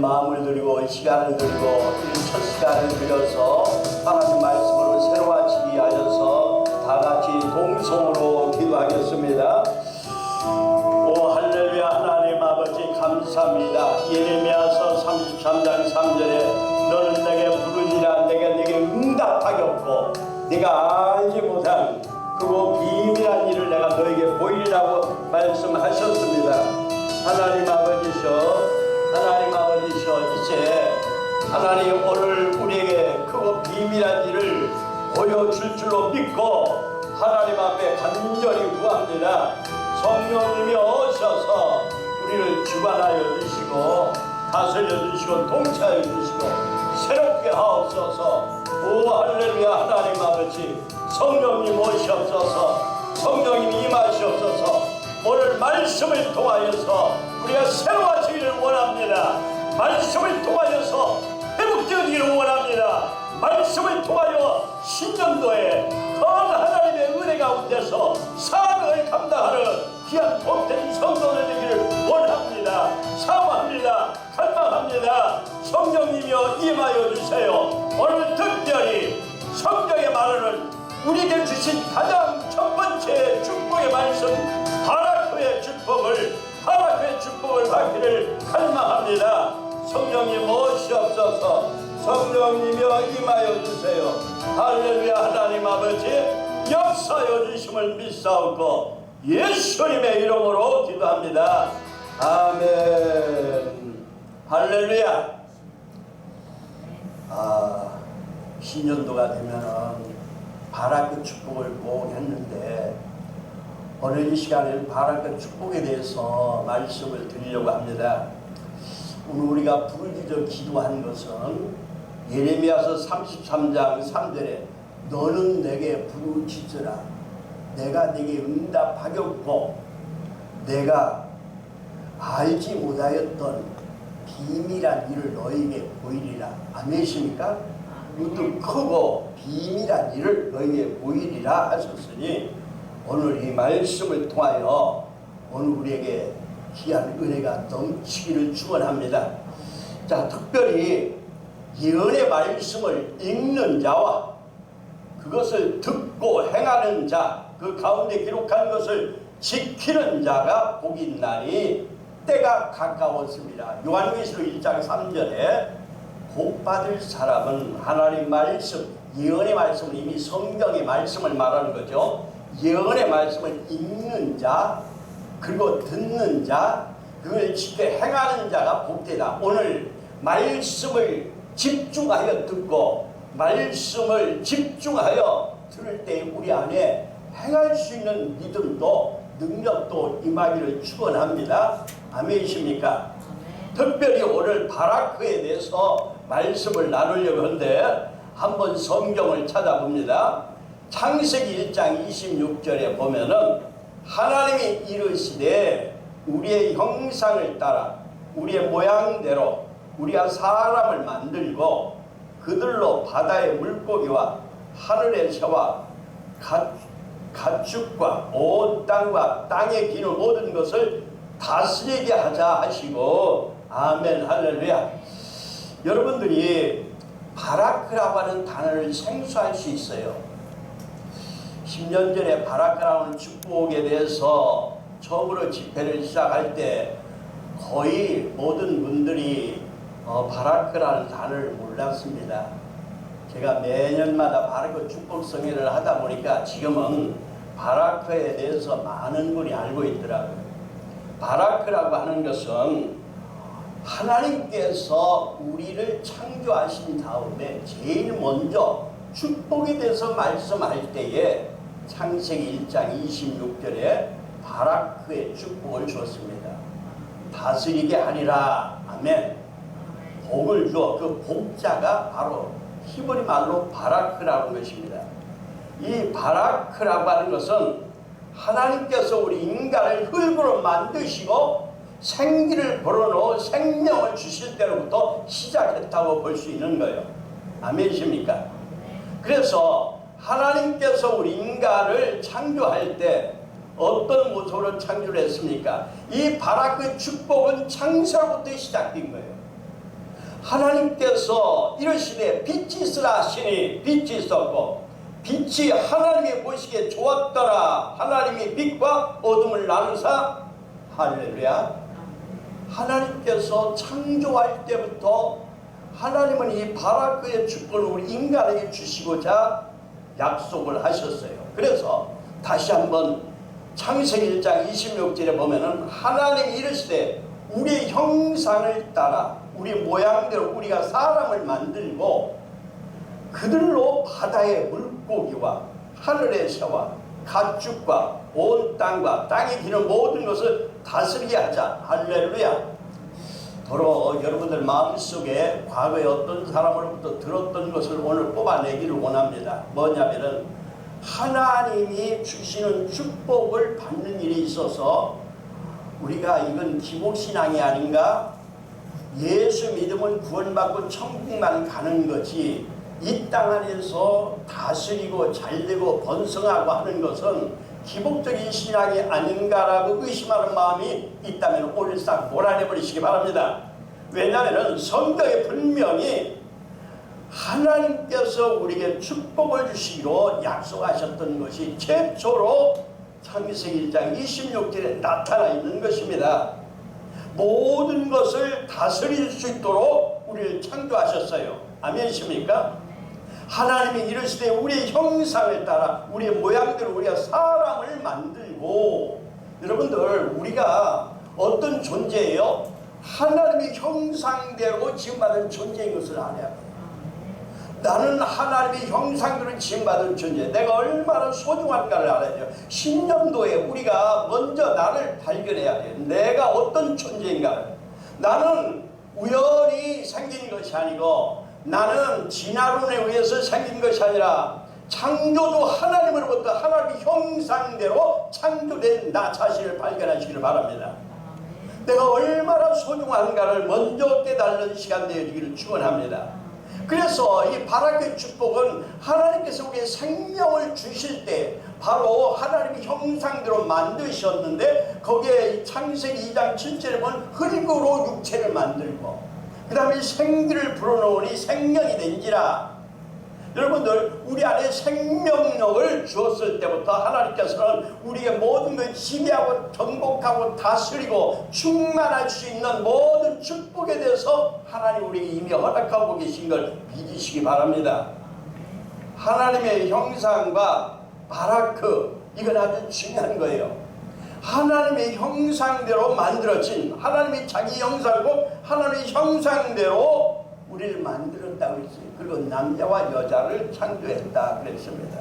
마음을 드리고 시간을 드리고 첫 시간을 드려서 하나님 말씀으로 새로워지기 위하여서 다 같이 동성으로 기도하겠습니다. 오 할렐루야. 하나님 아버지 감사합니다. 예레미야서 33장 3절에 너는 내게 부르니라 내가 네게 응답하겠고 네가 알지 못한 그거 비밀한 일을 내가 너에게 보이리라고 말씀하셨습니다. 하나님 아버지셔 이제 하나님 오늘 우리에게 크고 비밀한 일을 보여줄 줄로 믿고 하나님 앞에 간절히 구합니다. 성령님이 오셔서 우리를 주관하여 주시고 다스려 주시고 통치하여 주시고 새롭게 하옵소서. 오 할렐루야. 하나님 아버지 성령님 오시옵소서. 성령님 임하시옵소서. 오늘 말씀을 통하여서 우리가 새로워지기를 원합니다. 말씀을 통하여서 회복되기를 원합니다. 말씀을 통하여 신년도에 큰 하나님의 은혜 가운데서 사명을 감당하는 귀한 복된 성도들 되기를 원합니다. 사모합니다. 갈망합니다. 성령님이여 임하여 주세요. 오늘 특별히 성경에 말하는 우리에게 주신 가장 첫 번째 축복의 말씀 바라크의 축복을 받기를 갈망합니다. 성령님 오시옵소서. 성령님이여 임하여 주세요. 할렐루야. 하나님 아버지 역사여 주심을 믿사옵고 예수님의 이름으로 기도합니다. 아멘. 할렐루야. 신년도가 되면은 바라크 축복을 꼭 했는데 오늘 이 시간에 바라크 축복에 대해서 말씀을 드리려고 합니다. 오늘 우리가 부르짖어 기도한 것은 예레미야서 33장 3절에 너는 내게 부르짖으라 내가 네게 응답하겠고 내가 알지 못하였던 비밀한 일을 너에게 보이리라. 아멘이십니까? 무엇도 크고 비밀한 일을 너에게 보이리라 하셨으니 오늘 이 말씀을 통하여 오늘 우리에게 귀한 은혜가 넘치기를 축원합니다. 자, 특별히 예언의 말씀을 읽는 자와 그것을 듣고 행하는 자 그 가운데 기록한 것을 지키는 자가 복이 있나니 때가 가까웠습니다. 요한계시록 1장 3절에 복 받을 사람은 하나님 말씀, 예언의 말씀은 이미 성경의 말씀을 말하는 거죠. 예언의 말씀을 읽는 자, 그리고 듣는 자, 그걸 지켜 행하는 자가 복되다. 오늘 말씀을 집중하여 듣고 말씀을 집중하여 들을 때 우리 안에 행할 수 있는 믿음도 능력도 임하기를 축원합니다. 아멘이십니까? 특별히 오늘 바라크에 대해서 말씀을 나누려고 하는데 한번 성경을 찾아봅니다. 창세기 1장 26절에 보면은 하나님이 이르시되 우리의 형상을 따라 우리의 모양대로 우리가 사람을 만들고 그들로 바다의 물고기와 하늘의 새와 가축과 온 땅과 땅에 기는 모든 것을 다스리게 하자 하시고 아멘 할렐루야. 여러분들이 바라크라고 하는 단어를 생소할 수 있어요. 10년 전에 바라크라고 하는 축복에 대해서 처음으로 집회를 시작할 때 거의 모든 분들이 바라크라는 단어를 몰랐습니다. 제가 매년마다 바라크 축복성회를 하다 보니까 지금은 바라크에 대해서 많은 분이 알고 있더라고요. 바라크라고 하는 것은 하나님께서 우리를 창조하신 다음에 제일 먼저 축복에 대해서 말씀할 때에 창세기 1장 26절에 바라크의 축복을 주었습니다. 다스리게 하리라. 아멘. 복을 주어 그 복자가 바로 히브리 말로 바라크라는 것입니다. 이 바라크라고 하는 것은 하나님께서 우리 인간을 흙으로 만드시고 생기를 불어넣어 생명을 주실 때로부터 시작했다고 볼 수 있는 거예요. 아멘이십니까? 그래서 하나님께서 우리 인간을 창조할 때 어떤 모습으로 창조를 했습니까? 이 바라크 축복은 창세로부터 시작된 거예요. 하나님께서 이르시되 빛이 있으라 하시니 빛이 있었고 빛이 하나님이 보시기에 좋았더라. 하나님이 빛과 어둠을 나누사 할렐루야. 하나님께서 창조할 때부터 하나님은 이 바라크의 축복을 우리 인간에게 주시고자 약속을 하셨어요. 그래서 다시 한번 창세기 1장 26절에 보면은 하나님이 이르시되 우리의 형상을 따라 우리 모양대로 우리가 사람을 만들고 그들로 바다의 물고기와 하늘의 새와 가축과 온 땅과 땅에 기는 모든 것을 다스리게 하자. 할렐루야. 더러 여러분들 마음속에 과거에 어떤 사람으로부터 들었던 것을 오늘 뽑아내기를 원합니다. 뭐냐면은 하나님이 주시는 축복을 받는 일이 있어서 우리가 이건 기복신앙이 아닌가? 예수 믿으면 구원받고 천국만 가는 거지 이 땅 안에서 다스리고 잘되고 번성하고 하는 것은 기복적인 신앙이 아닌가라고 의심하는 마음이 있다면 오늘 싹 몰아내버리시기 바랍니다. 왜냐하면 성경에 분명히 하나님께서 우리에게 축복을 주시기로 약속하셨던 것이 최초로 창세기 1장 26절에 나타나 있는 것입니다. 모든 것을 다스릴 수 있도록 우리를 창조하셨어요. 아멘이십니까? 하나님이 이르시되 우리의 형상을 따라 우리의 모양대로 우리가 사람을 만들고 여러분들 우리가 어떤 존재예요? 하나님의 형상대로 지음받은 존재인 것을 알아야 돼요. 나는 하나님의 형상대로 지음받은 존재 내가 얼마나 소중한가를 알아야 돼요. 신념도에 우리가 먼저 나를 발견해야 돼요. 내가 어떤 존재인가. 나는 우연히 생긴 것이 아니고 나는 진화론에 의해서 생긴 것이 아니라 창조주 하나님으로부터 하나님의 형상대로 창조된 나 자신을 발견하시기를 바랍니다. 내가 얼마나 소중한가를 먼저 깨달는 시간 되어지기를 축원합니다. 그래서 이 바라크의 축복은 하나님께서 우리의 생명을 주실 때 바로 하나님의 형상대로 만드셨는데 거기에 창세기 2장 7절에 보면 흙으로 육체를 만들고 그 다음에 생기를 불어넣으니 생명이 된지라. 여러분들 우리 안에 생명력 능력을 주었을 때부터 하나님께서는 우리에게 모든 걸 지배하고 정복하고 다스리고 충만할 수 있는 모든 축복에 대해서 하나님 우리에게 이미 허락하고 계신 걸 믿으시기 바랍니다. 하나님의 형상과 바라크, 이건 아주 중요한 거예요. 하나님의 형상대로 만들어진, 하나님이 자기 형상이고 하나님의 형상대로 우리를 만들었다고 했어요. 그리고 남자와 여자를 창조했다 그랬습니다.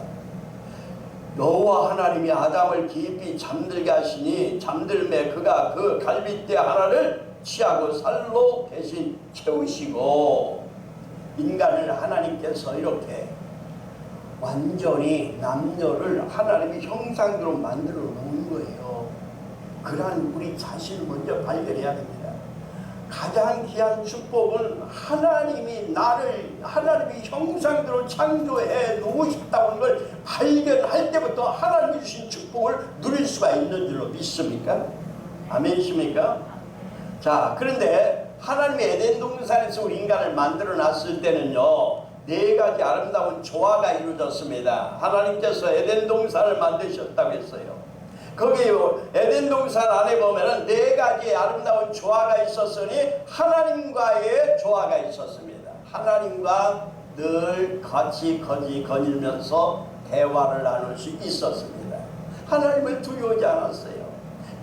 여호와 하나님이 아담을 깊이 잠들게 하시니 잠들매 그가 그 갈빗대 하나를 취하고 살로 대신 채우시고, 인간을 하나님께서 이렇게 완전히 남녀를 하나님의 형상대로 만들어 놓은 거예요. 그러한 우리 자신을 먼저 발견해야 됩니다. 가장 귀한 축복은 하나님이 나를 하나님의 형상대로 창조해 놓으셨다는 걸 발견할 때부터 하나님이 주신 축복을 누릴 수가 있는 줄로 믿습니까? 아멘이십니까? 자, 그런데 하나님이 에덴 동산에서 우리 인간을 만들어 놨을 때는요, 네 가지 아름다운 조화가 이루어졌습니다. 하나님께서 에덴 동산을 만드셨다고 했어요. 거기 에덴 동산 안에 보면은 네 가지 아름다운 조화가 있었으니 하나님과의 조화가 있었습니다. 하나님과 늘 같이 거닐면서 대화를 나눌 수 있었습니다. 하나님을 두려워하지 않았어요.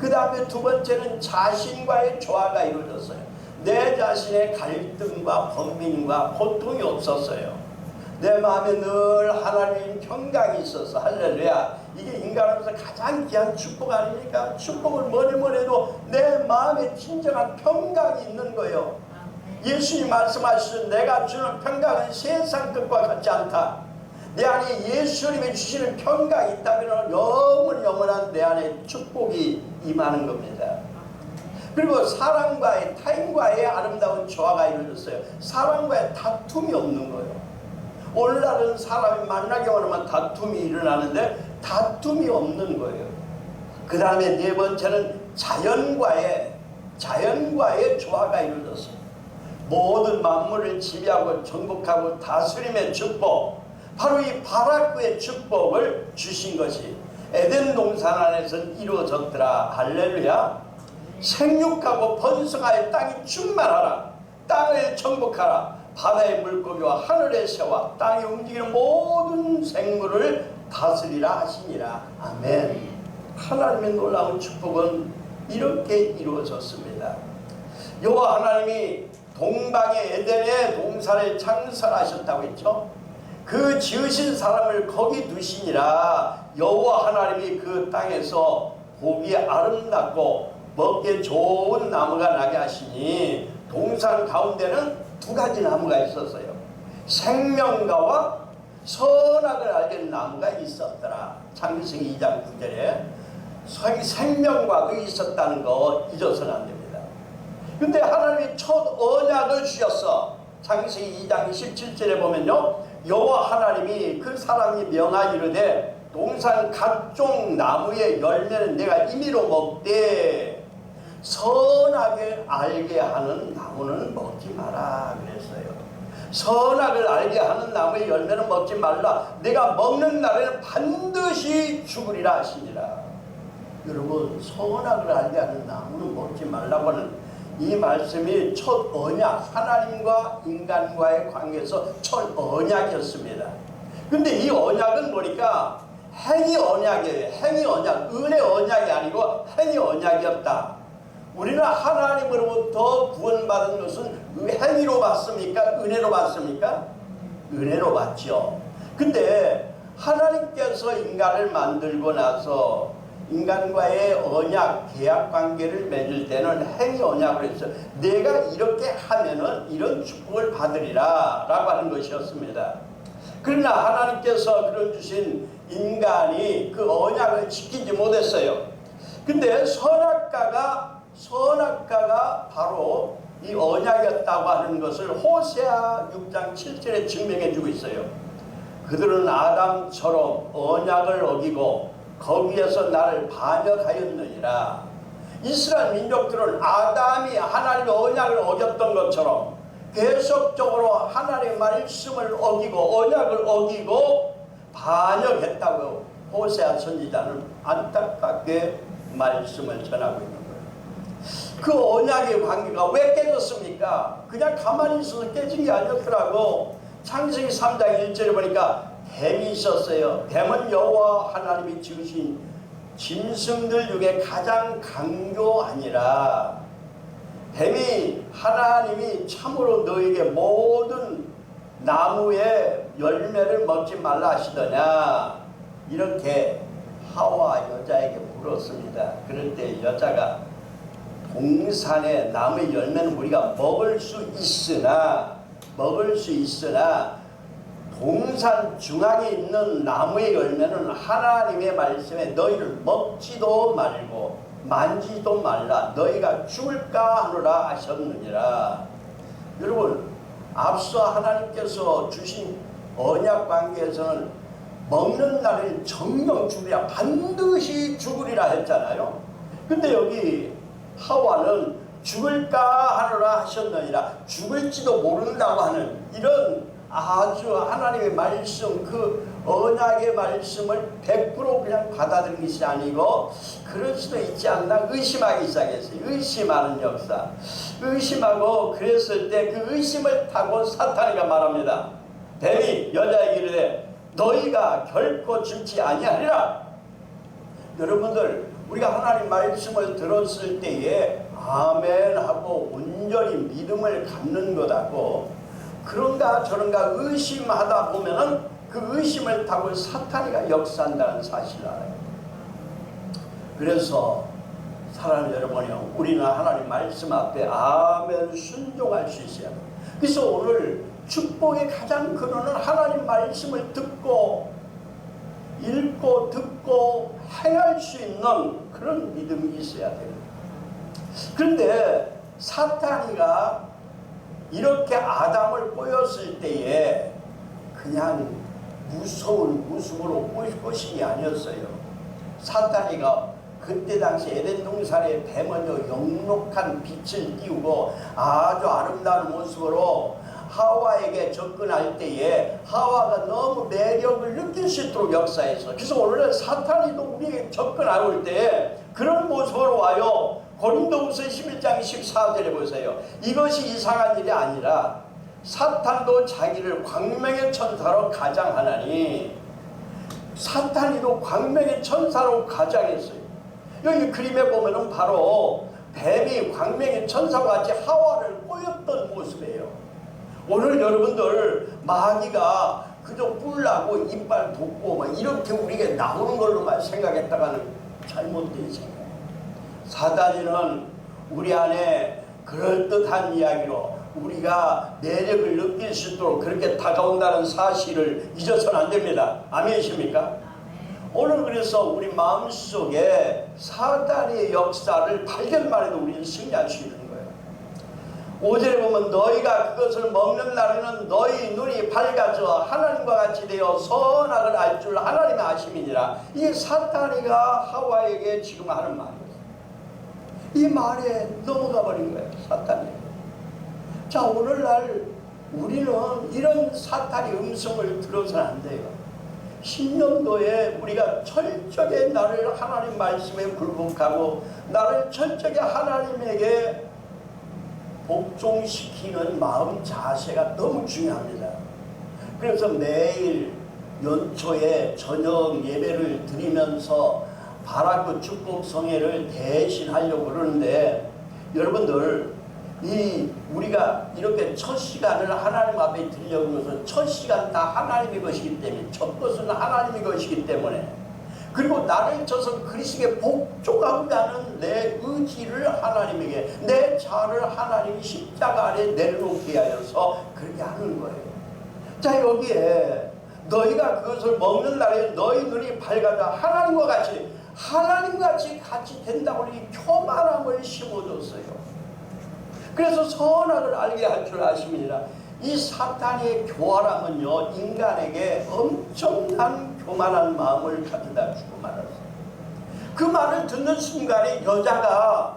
그 다음에 두 번째는 자신과의 조화가 이루어졌어요. 내 자신의 갈등과 번민과 고통이 없었어요. 내 마음에 늘 하나님 평강이 있어서, 할렐루야. 이게 인간으로서 가장 귀한 축복 아닙니까? 축복을 뭐니 해도 내 마음에 진정한 평강이 있는 거예요. 예수님 말씀하시는 내가 주는 평강은 세상 것과 같지 않다. 내 안에 예수님이 주시는 평강이 있다면 영원한 내 안에 축복이 임하는 겁니다. 그리고 사랑과의, 타인과의 아름다운 조화가 이루어졌어요. 사랑과의 다툼이 없는 거예요. 오늘날은 사람이 만나기만 하면 다툼이 일어나는데 다툼이 없는 거예요. 그 다음에 네 번째는 자연과의 조화가 이루어졌어요. 모든 만물을 지배하고 정복하고 다스림의 축복, 바로 이 바라크의 축복을 주신 것이 에덴 동산 안에서 이루어졌더라. 할렐루야. 생육하고 번성하여 땅이 충만하라. 땅을 정복하라. 바다의 물고기와 하늘의 새와 땅에 움직이는 모든 생물을 다스리라 하시니라. 아멘. 하나님의 놀라운 축복은 이렇게 이루어졌습니다. 여호와 하나님이 동방의 에덴의 동산을 창설하셨다고 했죠. 그 지으신 사람을 거기 두시니라. 여호와 하나님이 그 땅에서 보기에 아름답고 먹기에 좋은 나무가 나게 하시니, 동산 가운데는 두 가지 나무가 있었어요. 생명과와 선악을 알게는 나무가 있었더라. 창세기 2장 9절에 생명과도 있었다는 거 잊어서는 안 됩니다. 근데 하나님이 첫 언약을 주셨어. 창세기 2장 17절에 보면요, 여호와 하나님이 그 사람이 명하기로되 동산 각종 나무의 열매는 내가 임의로 먹되 선악을 알게 하는 나무는 먹지 마라 그랬어요. 선악을 알게 하는 나무의 열매는 먹지 말라. 내가 먹는 날에는 반드시 죽으리라 하시니라. 여러분, 선악을 알게 하는 나무는 먹지 말라고 하는 이 말씀이 첫 언약, 하나님과 인간과의 관계에서 첫 언약이었습니다. 근데 이 언약은 보니까 행위 언약이에요. 행위 언약, 은혜 언약이 아니고 행위 언약이었다. 우리는 하나님으로부터 구원받은 것은 행위로 받습니까? 은혜로 받습니까? 은혜로 받죠. 근데 하나님께서 인간을 만들고 나서 인간과의 언약, 계약 관계를 맺을 때는 행위 언약을 했어요. 내가 이렇게 하면은 이런 축복을 받으리라 라고 하는 것이었습니다. 그러나 하나님께서 그런 주신 인간이 그 언약을 지키지 못했어요. 근데 선악과가 바로 이 언약이었다고 하는 것을 호세아 6장 7절에 증명해 주고 있어요. 그들은 아담처럼 언약을 어기고 거기에서 나를 반역하였느니라. 이스라엘 민족들은 아담이 하나님의 언약을 어겼던 것처럼 계속적으로 하나님의 말씀을 어기고 언약을 어기고 반역했다고 호세아 선지자는 안타깝게 말씀을 전하고 있는 거예요. 그 언약의 관계가 왜 깨졌습니까? 그냥 가만히 있어서 깨진 게 아니었더라고. 창세기 3장 1절에 보니까 뱀이 있었어요. 뱀은 여호와 하나님이 지으신 짐승들 중에 가장 강교하니라. 뱀이 하나님이 참으로 너에게 모든 나무의 열매를 먹지 말라 하시더냐, 이렇게 하와 여자에게 물었습니다. 그럴 때 여자가 동산의 나무의 열매는 우리가 먹을 수 있으나 동산 중앙에 있는 나무의 열매는 하나님의 말씀에 너희를 먹지도 말고 만지도 말라, 너희가 죽을까 하노라 하셨느니라. 여러분, 앞서 하나님께서 주신 언약 관계에서는 먹는 날은 정령 죽으리라, 반드시 죽으리라 했잖아요. 근데 여기 하와는 죽을까 하노라 하셨느니라, 죽을지도 모른다고 하는 이런 아주 하나님의 말씀, 그 언약의 말씀을 100% 그냥 받아들인 것이 아니고 그럴 수도 있지 않나 의심하기 시작했어요. 의심하는 역사. 의심하고 그랬을 때 그 의심을 타고 사탄이가 말합니다. 뱀이 여자에게 이르되 너희가 결코 죽지 아니하리라. 여러분들, 우리가 하나님 말씀을 들었을 때에 아멘 하고 온전히 믿음을 갖는 것하고 그런가 저런가 의심하다 보면은 그 의심을 타고 사탄이가 역사한다는 사실을 알아요. 그래서 사랑하는 여러분이요, 우리는 하나님 말씀 앞에 아멘 순종할 수 있어야 돼요. 그래서 오늘 축복의 가장 근원은 하나님 말씀을 듣고 읽고 듣고 행할 수 있는 그런 믿음이 있어야 돼요. 그런데 사탄이가 이렇게 아담을 꼬였을 때에 그냥 무서운 모습으로 꼬신 게 아니었어요. 사탄이가 그때 당시 에덴 동산의 뱀은요, 영록한 빛을 띄우고 아주 아름다운 모습으로 하와에게 접근할 때에 하와가 너무 매력을 느낄 수 있도록 역사했어. 그래서 오늘은 사탄이도 우리에게 접근하고 올 때 그런 모습으로 와요. 고린도후서 11장 14절에 보세요. 이것이 이상한 일이 아니라 사탄도 자기를 광명의 천사로 가장하나니, 사탄이도 광명의 천사로 가장했어요. 여기 그림에 보면은 바로 뱀이 광명의 천사와 같이 하와를 꼬였던 모습이에요. 오늘 여러분들 마귀가 그저 뿔나고 이빨 돋고 막 이렇게 우리에게 나오는 걸로만 생각했다가는 잘못된 생각. 사단이는 우리 안에 그럴듯한 이야기로 우리가 매력을 느낄 수 있도록 그렇게 다가온다는 사실을 잊어서는 안 됩니다. 아멘이십니까? 오늘 그래서 우리 마음속에 사단의 역사를 발견만 해도 우리는 승리할 수 있는 거예요. 5절에 보면 너희가 그것을 먹는 날에는 너희 눈이 밝아져 하나님과 같이 되어 선악을 알 줄 하나님의 아심이니라. 이게 사탄이가 하와에게 지금 하는 말이에요. 이 말에 넘어가 버린 거예요, 사탄이. 자, 오늘날 우리는 이런 사탄의 음성을 들어서는 안 돼요. 10년도에 우리가 철저하게 나를 하나님 말씀에 굴복하고 나를 철저하게 하나님에게 복종시키는 마음 자세가 너무 중요합니다. 그래서 매일 연초에 저녁 예배를 드리면서 바라크 축복 성회를 대신하려고 그러는데, 여러분들 우리가 이렇게 첫 시간을 하나님 앞에 드리려고 해서 첫 시간 다 하나님의 것이기 때문에, 첫 것은 하나님의 것이기 때문에, 그리고 나를 쳐서 그리스도에 복종하고자는 내 의지를 하나님에게, 내 자를 하나님이 십자가 아래 내려놓게 하여서 그렇게 하는 거예요. 자, 여기에 너희가 그것을 먹는 날에 너희 눈이 밝아져 하나님과 같이 된다고 이 교만함을 심어줬어요. 그래서 선악을 알게 할 줄 아심이니라. 이 사탄의 교활함은요, 인간에게 엄청난 교만한 마음을 가져다 주고 말았어요. 그 말을 듣는 순간에 여자가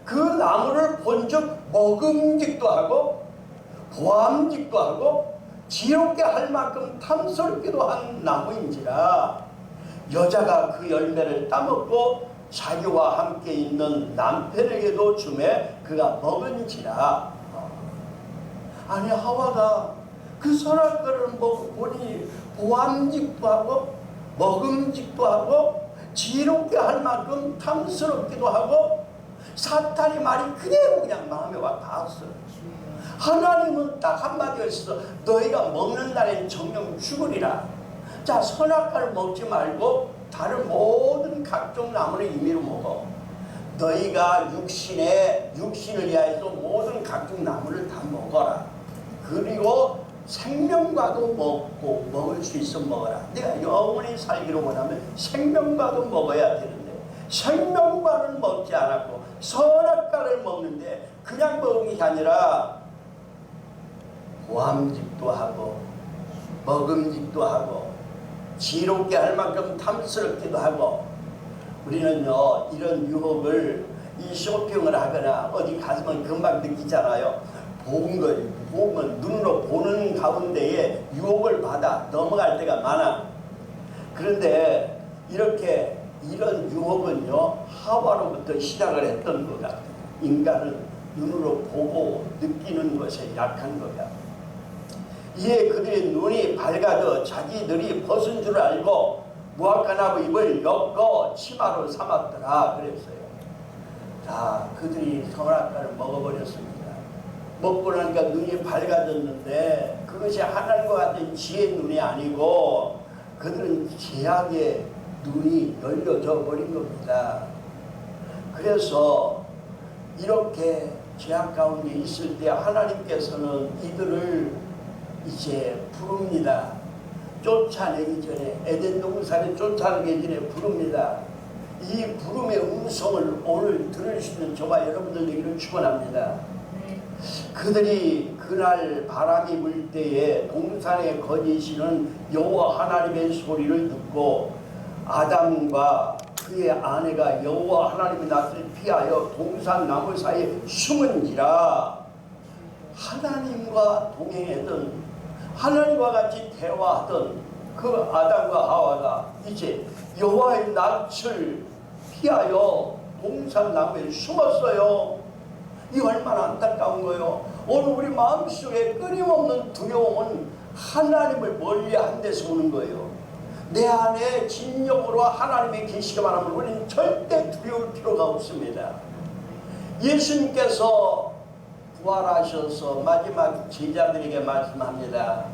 그 나무를 본즉 먹음직도 하고 보암직도 하고 지롭게 할 만큼 탐스럽기도 한 나무인지라 여자가 그 열매를 따먹고 자기와 함께 있는 남편에게도 주매 그가 먹은지라. 아니 하와가 그 선악과를 먹어보니 보암직도 하고 먹음직도 하고 지롭게 할 만큼 탐스럽기도 하고 사탄의 말이 그대로 그냥 마음에 와 닿았어요. 하나님은 딱 한마디 했어. 너희가 먹는 날엔 정령 죽으리라. 자, 선악과를 먹지 말고 다른 모든 각종 나무를 임의로 먹어. 너희가 육신을 위하여서 모든 각종 나무를 다 먹어라. 그리고 생명과도 먹을 수 있으면 먹어라. 내가 영원히 살기로 원하면 생명과도 먹어야 되는데 생명과는 먹지 않았고 선악과를 먹는데 그냥 먹은 게 아니라 보암직도 하고 먹음직도 하고 지롭게 할 만큼 탐스럽기도 하고. 우리는요 이런 유혹을 이 쇼핑을 하거나 어디 가면 금방 느끼잖아요. 복음은 눈으로 보는 가운데에 유혹을 받아 넘어갈 때가 많아. 그런데 이런 유혹은요 하와로부터 시작을 했던 것 같아요. 인간은 눈으로 보고 느끼는 것에 약한 거야. 이에 그들의 눈이 밝아져 자기들이 벗은 줄 알고 무화과나무 잎을 엮어 치마로 삼았더라 그랬어요. 자, 그들이 선악과를 먹어버렸습니다. 먹고 나니까 눈이 밝아졌는데 그것이 하나님과 같은 지혜의 눈이 아니고 그들은 죄악의 눈이 열려져 버린 겁니다. 그래서 이렇게 죄악 가운데 있을 때 하나님께서는 이들을 이제 부릅니다. 쫓아내기 전에 에덴 동산에 쫓아내기 전에 부릅니다. 이 부름의 음성을 오늘 들을 수 있는 저와 여러분들 되기를 축원합니다. 그들이 그날 바람이 불 때에 동산에 거니시는 여호와 하나님의 소리를 듣고 아담과 그의 아내가 여호와 하나님의 낯을 피하여 동산 나무 사이에 숨은지라. 하나님과 동행하던 하나님과 같이 대화하던 그 아담과 하와가 이제 여호와의 낯을 피하여 동산 나무에 숨었어요. 이 얼마나 안타까운 거예요. 오늘 우리 마음속에 끊임없는 두려움은 하나님을 멀리한 데서 오는 거예요. 내 안에 진정으로 하나님이 계시기만 하면 우리는 절대 두려울 필요가 없습니다. 예수님께서 부활하셔서 마지막 제자들에게 말씀합니다.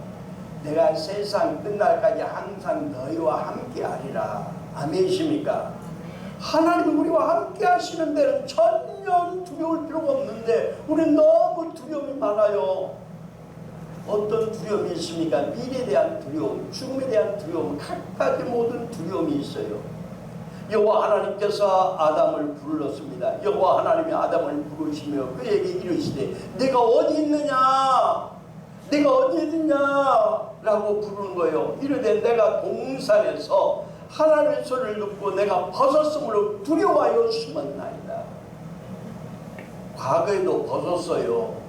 내가 세상 끝날까지 항상 너희와 함께하리라. 아멘이십니까? 하나님이 우리와 함께 하시는 데는 전혀 두려울 필요가 없는데 우리는 너무 두려움이 많아요. 어떤 두려움이 있습니까? 미래에 대한 두려움, 죽음에 대한 두려움, 각가지 모든 두려움이 있어요. 여호와 하나님께서 아담을 불렀습니다. 여호와 하나님이 아담을 부르시며 그에게 이르시되 내가 어디 있느냐? 내가 어디 있느냐? 라고 부르는 거예요. 이르되 내가 동산에서 하나님의 소리를 듣고 내가 벗었으므로 두려워하여 숨었나이다. 과거에도 벗었어요.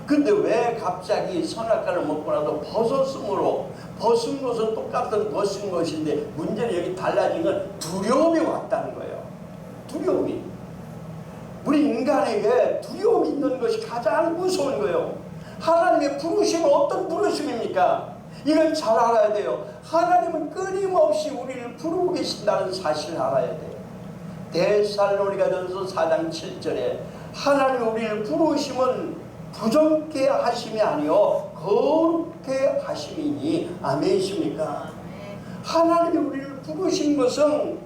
근데 왜 갑자기 선악과를 먹고 나서 벗었으므로, 벗은 것은 똑같은 벗은 것인데 문제는 여기 달라진 건 두려움이 왔다는 거예요. 두려움이. 우리 인간에게 두려움이 있는 것이 가장 무서운 거예요. 하나님의 부르심은 어떤 부르심입니까? 이걸 잘 알아야 돼요. 하나님은 끊임없이 우리를 부르고 계신다는 사실을 알아야 돼요. 데살로니가전서 4장 7절에 하나님이 우리를 부르심은 부정케 하심이 아니요 거룩케 하심이니. 아멘이십니까? 하나님이 우리를 부르신 것은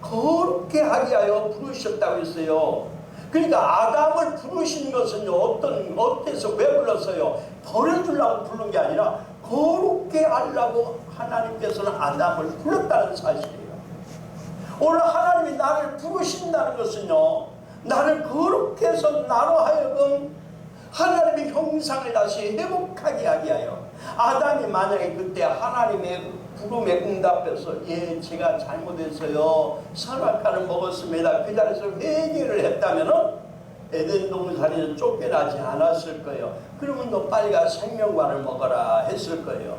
거룩케 하게 하여 부르셨다고 했어요. 그러니까 아담을 부르신 것은요 어때서 왜 불렀어요? 버려주려고 부른 게 아니라 거룩케 하려고 하나님께서는 아담을 불렀다는 사실이에요. 오늘 하나님이 나를 부르신다는 것은요 나를 거룩케 해서 나로 하여금 하나님의 형상을 다시 회복하게 하게 하여, 아담이 만약에 그때 하나님의 부름에 응답해서 예 제가 잘못했어요 선악과를 먹었습니다 그 자리에서 회개를 했다면은 에덴 동산에서 쫓겨나지 않았을 거예요. 그러면 너 빨리 가 생명과를 먹어라 했을 거예요.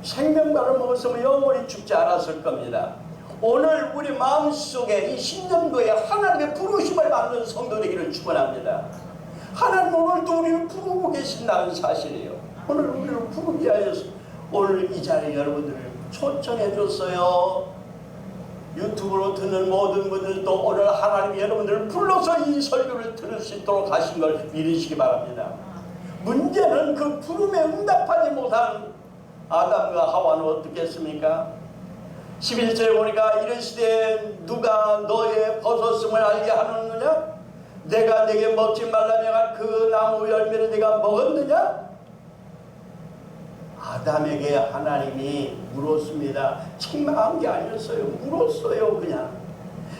생명과를 먹었으면 영원히 죽지 않았을 겁니다. 오늘 우리 마음속에 이 신년도에 하나님의 부르심을 받는 성도 되기를 축원합니다. 하나님 오늘도 우리를 부르고 계신다는 사실이에요. 오늘 우리를 부르기 위하여서 오늘 이 자리에 여러분들을 초청해 줬어요. 유튜브로 듣는 모든 분들도 오늘 하나님이 여러분들을 불러서 이 설교를 들을 수 있도록 하신 걸 믿으시기 바랍니다. 문제는 그 부름에 응답하지 못한 아담과 하와는 어떻겠습니까? 11절에 보니까 이르시되 누가 너의 벗었음을 알게 하느냐? 내가 네게 먹지 말라며 한 그 나무 열매를 네가 먹었느냐? 아담에게 하나님이 물었습니다. 책망한 게 아니었어요. 물었어요. 그냥.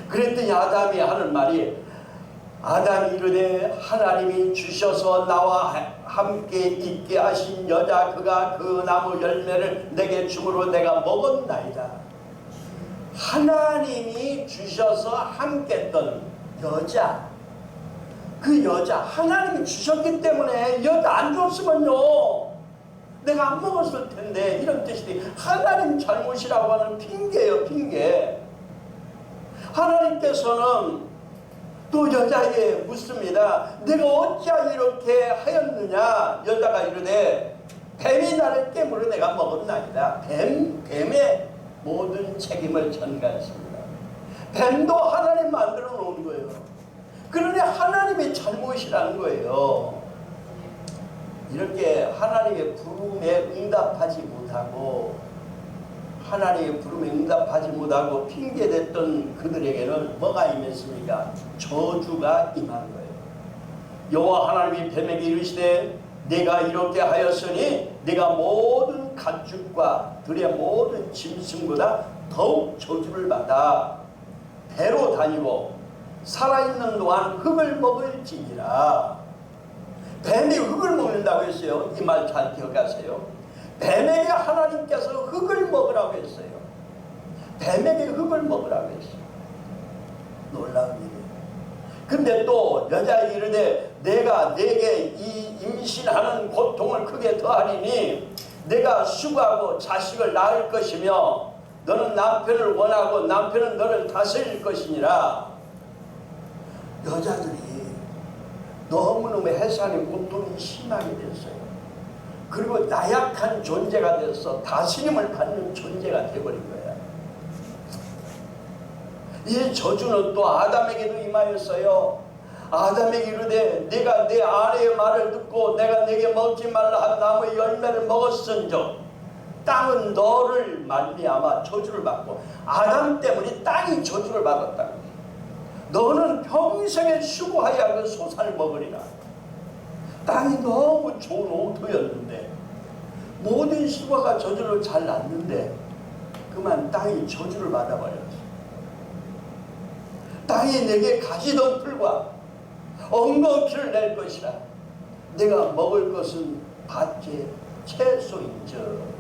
그랬더니 아담이 하는 말이, 아담이 이르되 하나님이 주셔서 나와 함께 있게 하신 여자 그가 그 나무 열매를 내게 주므로 내가 먹었나이다. 하나님이 주셔서 함께 했던 여자, 그 여자 하나님이 주셨기 때문에 여자 안 줬으면요 내가 안 먹었을 텐데, 이런 뜻이 하나님 잘못이라고 하는 핑계예요. 핑계. 하나님께서는 또 여자에게 묻습니다. 내가 어찌하여 이렇게 하였느냐? 여자가 이르되 뱀이 나를 깨물어 내가 먹었나이다. 뱀의 모든 책임을 전가했습니다. 뱀도 하나님 만들어 놓은 거예요. 그러니 하나님의 잘못이라는 거예요. 이렇게 하나님의 부름에 응답하지 못하고 하나님의 부름에 응답하지 못하고 핑계댔던 그들에게는 뭐가 임했습니까? 저주가 임한 거예요. 여호와 하나님이 뱀에게 이르시되 내가 이렇게 하였으니 내가 모든 가축과 들의 모든 짐승보다 더욱 저주를 받아 배로 다니고 살아있는 동안 흙을 먹을지니라. 뱀이 흙을 먹는다고 했어요. 이 말 잘 기억하세요. 뱀에게 하나님께서 흙을 먹으라고 했어요. 뱀에게 흙을 먹으라고 했어요. 놀라운 일이에요. 근데 또 여자에게 이르되 내가 네게 이 임신하는 고통을 크게 더하리니 내가 수고하고 자식을 낳을 것이며 너는 남편을 원하고 남편은 너를 다스릴 것이니라. 여자들이 너무너무 해산의 고통이 심하게 됐어요. 그리고 나약한 존재가 돼서 다스림을 받는 존재가 되어버린 거야. 이 저주는 또 아담에게도 임하였어요. 아담에게 이르되 내가 내 아내의 말을 듣고 내가 내게 먹지 말라 한 나무의 열매를 먹었은즉 땅은 너를 말미암아 저주를 받고, 아담 때문에 땅이 저주를 받았다. 너는 평생에 수고하여 그 소산을 먹으리라. 땅이 너무 좋은 옥토였는데 모든 수고가 저절로 잘 났는데 그만 땅이 저주를 받아버렸어. 땅이 내게 가시덤불과 엉겅퀴를 낼 것이라. 내가 먹을 것은 밭의 채소인즉.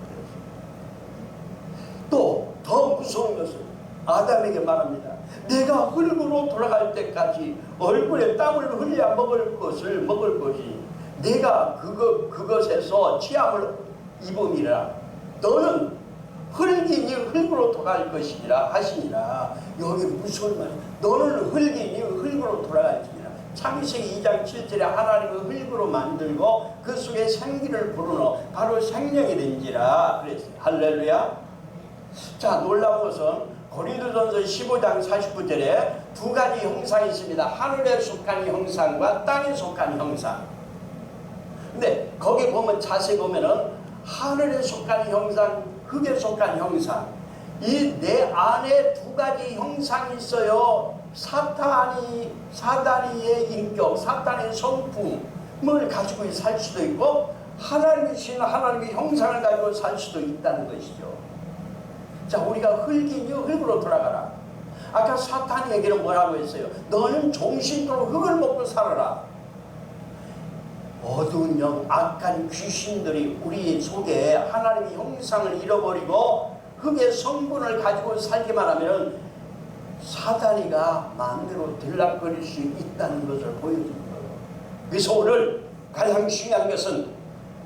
또 더 무서운 것은 아담에게 말합니다. 내가 흙으로 돌아갈 때까지 얼굴에 땀을 흘려야 먹을 것이 내가 그것에서 취함을 입음이라. 너는 흙이니 흙으로 돌아갈 것이니라 하시니라. 여기 무슨 말이야? 너는 흙이니 흙으로 돌아갈지니라. 창세기 2장 7절에 하나님은 흙으로 만들고 그 속에 생기를 불어넣어 바로 생명이 된지라 그랬어요. 할렐루야. 자, 놀라운 것은 고린도전서 15장 49절에 두 가지 형상이 있습니다. 하늘에 속한 형상과 땅에 속한 형상. 근데 거기 보면 자세히 보면은 하늘에 속한 형상, 흙에 속한 형상, 이 내 안에 두 가지 형상이 있어요. 사단이의 인격, 사단의 성품을 가지고 살 수도 있고 하나님이신 하나님의 형상을 가지고 살 수도 있다는 것이죠. 자, 우리가 흙이니 흙으로 돌아가라. 아까 사탄에게는 뭐라고 했어요? 너는 종신으로 흙을 먹고 살아라. 어두운 영, 악한 귀신들이 우리 속에 하나님의 형상을 잃어버리고 흙의 성분을 가지고 살기만 하면 사단이가 마음대로 들락거릴 수 있다는 것을 보여주는 거예요. 그래서 오늘 가장 중요한 것은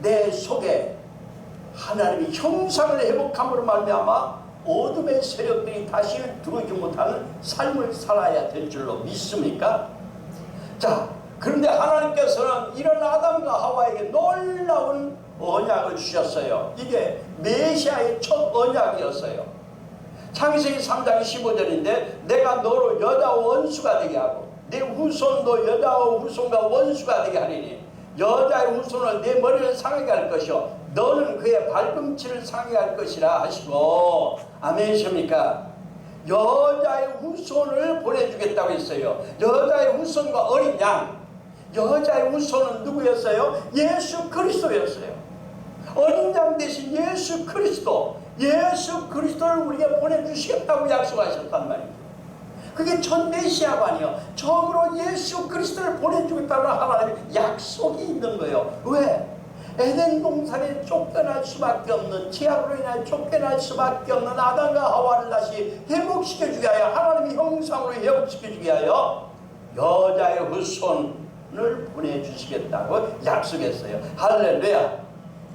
내 속에 하나님의 형상을 회복함으로 말미암아 어둠의 세력들이 다시 들어오지 못하는 삶을 살아야 될 줄로 믿습니까? 자, 그런데 하나님께서는 이런 아담과 하와에게 놀라운 언약을 주셨어요. 이게 메시아의 첫 언약이었어요. 창세기 3장 15절인데 내가 너로 여자와 원수가 되게 하고 내 후손도 여자와 후손과 원수가 되게 하리니 여자의 후손을 내 머리를 상하게 할 것이요 너는 그의 발꿈치를 상하게 할 것이라 하시고 아멘이십니까? 여자의 후손을 보내주겠다고 했어요. 여자의 후손과 어린 양. 여자의 후손은 누구였어요? 예수 그리스도였어요. 어린 양 대신 예수 그리스도. 예수 그리스도를 우리에게 보내주시겠다고 약속하셨단 말이죠. 그게 첫 메시아가 아니에요. 처음으로 예수 그리스도를 보내주겠다는 하나님의 약속이 있는 거예요. 왜? 에덴 동산에 쫓겨날 수밖에 없는, 죄악으로 인해 쫓겨날 수밖에 없는 아담과 하와를 다시 회복시켜주게 하여 하나님의 형상으로 회복시켜주게 하여 여자의 후손을 보내주시겠다고 약속했어요. 할렐루야.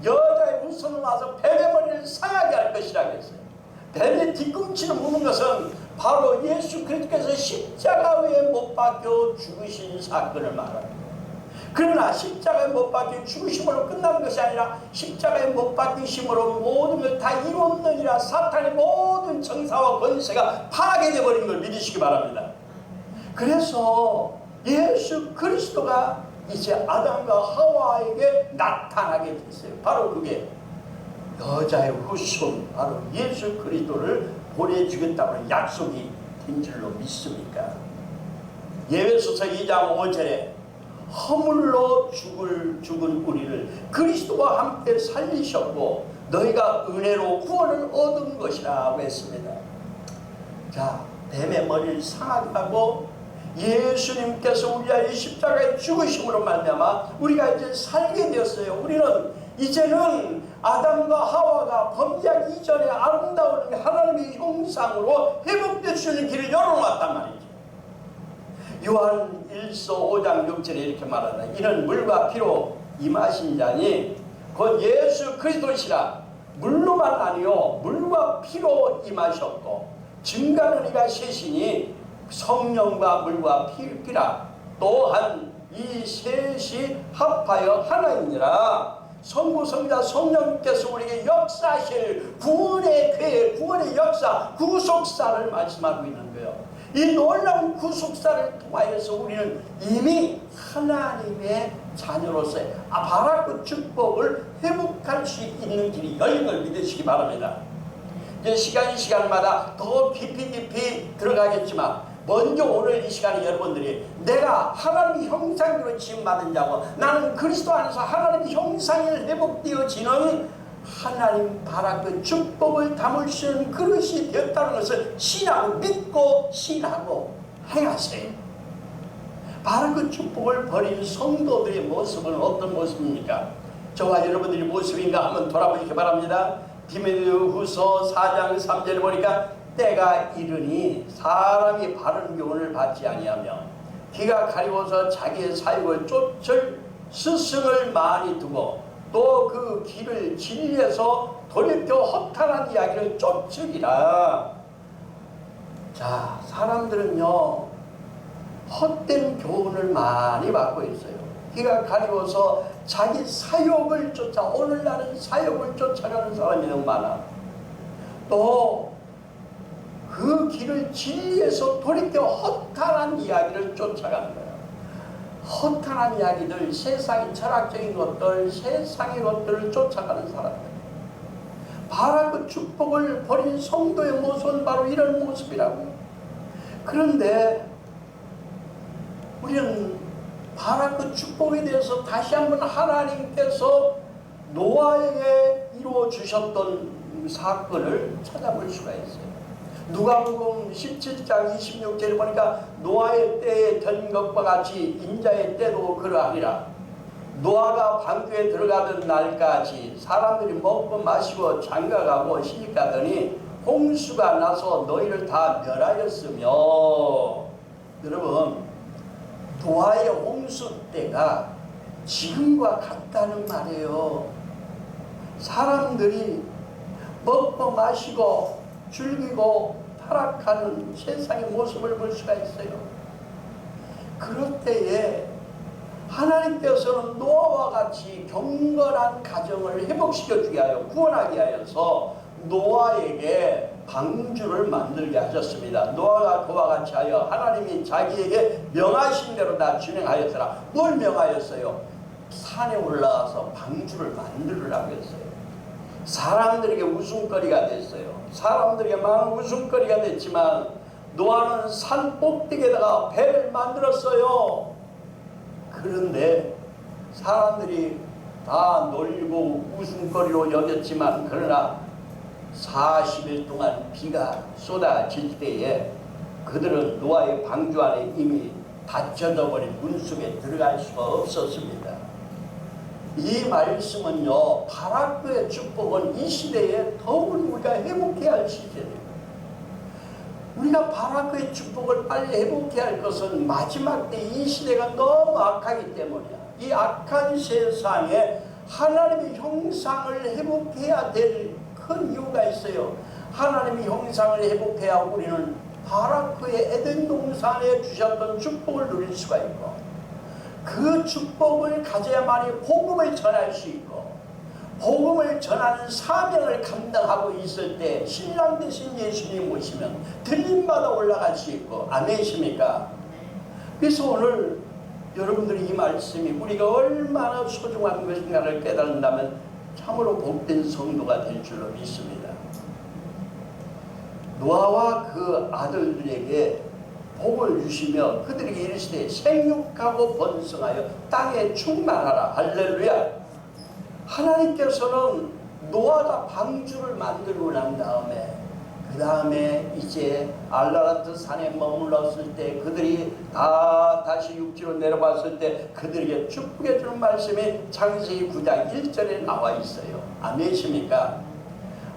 여자의 후손을 와서 뱀의 머리를 상하게 할 것이라고 했어요. 뱀의 뒤꿈치를 무는 것은 바로 예수 그리스도께서 십자가 위에 못 박혀 죽으신 사건을 말합니다. 그러나 십자가에 못 박혀 죽으심으로 끝난 것이 아니라 십자가에 못 박히심으로 모든 걸 다 이뤘느니라. 사탄의 모든 정사와 권세가 파괴되어 버린 걸 믿으시기 바랍니다. 그래서 예수 그리스도가 이제 아담과 하와에게 나타나게 됐어요. 바로 그게 여자의 후손, 바로 예수 그리스도를 보내주겠다고 약속이 된 줄로 믿습니까? 예배소서 2장 5절에 허물로 죽은 우리를 그리스도와 함께 살리셨고 너희가 은혜로 구원을 얻은 것이라고 했습니다. 자, 뱀의 머리를 상하게 하고 예수님께서 우리 위하여 십자가에 죽으심으로 말미암아 우리가 이제 살게 되었어요. 우리는 이제는 아담과 하와가 범죄하기 이전에 아름다운 하나님의 형상으로 회복될 수 있는 길을 열어놨단 말이죠. 요한 1서 5장 6절에 이렇게 말한다. 이는 물과 피로 임하신 자니 곧 예수 그리스도시라. 물로만 아니요 물과 피로 임하셨고 증거는 이가 셋이니 성령과 물과 피라. 또한 이 셋이 합하여 하나이니라. 성부 성자 성령께서 우리에게 역사하실 구원의 궤, 구원의 역사, 구속사를 말씀하고 있는 거예요. 이 놀라운 구속사를 통하여서 우리는 이미 하나님의 자녀로서의 바라크 축복을 회복할 수 있는 길이 열린 걸 믿으시기 바랍니다. 이제 시간마다 더 깊이 들어가겠지만 먼저 오늘 이 시간에 여러분들이 내가 하나님의 형상으로 지음받은 자고 나는 그리스도 안에서 하나님의 형상이 회복되어지는 하나님 바라크 축복을 담을 수 있는 그릇이 되었다는 것을 신하고 믿고 신하고 행하세요. 바라크 축복을 버린 성도들의 모습은 어떤 모습입니까? 저와 여러분들의 모습인가 한번 돌아보시기 바랍니다. 디모데후서 4장 3절에 보니까 때가 이르니 사람이 바른 교훈을 받지 아니하며 귀가 가리워서 자기의 사역을 쫓을 스승을 많이 두고 또 그 길을 진리에서 돌이켜 허탄한 이야기를 쫓으리라. 자, 사람들은요 헛된 교훈을 많이 받고 있어요. 귀가 가리워서 자기 사역을 쫓아, 오늘날은 사역을 쫓아가는 사람이 너무 많아. 또 그 길을 진리에서 돌이켜 허탄한 이야기를 쫓아가는 거예요. 허탄한 이야기들, 세상의 철학적인 것들, 세상의 것들을 쫓아가는 사람들. 바라크 축복을 버린 성도의 모습은 바로 이런 모습이라고요. 그런데 우리는 바라크 축복에 대해서 다시 한번 하나님께서 노아에게 이루어 주셨던 사건을 찾아볼 수가 있어요. 누가복음 17장 26절에 보니까 노아의 때에 된 것과 같이 인자의 때도 그러하리라. 노아가 방주에 들어가던 날까지 사람들이 먹고 마시고 장가가고 시집가더니 홍수가 나서 너희를 다 멸하였으며. 여러분, 노아의 홍수 때가 지금과 같다는 말이에요. 사람들이 먹고 마시고 즐기고 타락하는 세상의 모습을 볼 수가 있어요. 그럴 때에 하나님께서는 노아와 같이 경건한 가정을 회복시켜 주게 하여 구원하게 하여서 노아에게 방주를 만들게 하셨습니다. 노아가 그와 같이 하여 하나님이 자기에게 명하신 대로 다 진행하였더라. 뭘 명하였어요? 산에 올라가서 방주를 만들으라고 했어요. 사람들에게 웃음거리가 됐어요. 사람들에게 많은 웃음거리가 됐지만 노아는 산 꼭대기에다가 배를 만들었어요. 그런데 사람들이 다 놀리고 웃음거리로 여겼지만 그러나 40일 동안 비가 쏟아질 때에 그들은 노아의 방주 안에 이미 닫혀져 버린 문속에 들어갈 수가 없었습니다. 이 말씀은요, 바라크의 축복은 이 시대에 더욱 우리가 회복해야 할 시대입니다. 우리가 바라크의 축복을 빨리 회복해야 할 것은 마지막 때 이 시대가 너무 악하기 때문이야. 이 악한 세상에 하나님의 형상을 회복해야 될 큰 이유가 있어요. 하나님의 형상을 회복해야 우리는 바라크의 에덴 동산에 주셨던 축복을 누릴 수가 있고, 그 축복을 가져야만이 복음을 전할 수 있고, 복음을 전하는 사명을 감당하고 있을 때 신랑 되신 예수님 모시면 들림마다 올라갈 수 있고, 아멘이십니까? 그래서 오늘 여러분들이 이 말씀이 우리가 얼마나 소중한 것인가를 깨닫는다면 참으로 복된 성도가 될 줄로 믿습니다. 노아와 그 아들들에게 복을 주시며 그들에게 이르시되 생육하고 번성하여 땅에 충만하라. 할렐루야. 하나님께서는 노아가 방주를 만들고 난 다음에 그 다음에 이제 알라라트 산에 머물렀을 때 그들이 다 다시 육지로 내려왔을 때 그들에게 축복해 주는 말씀이 창세기 9장 1절에 나와 있어요. 아멘이십니까?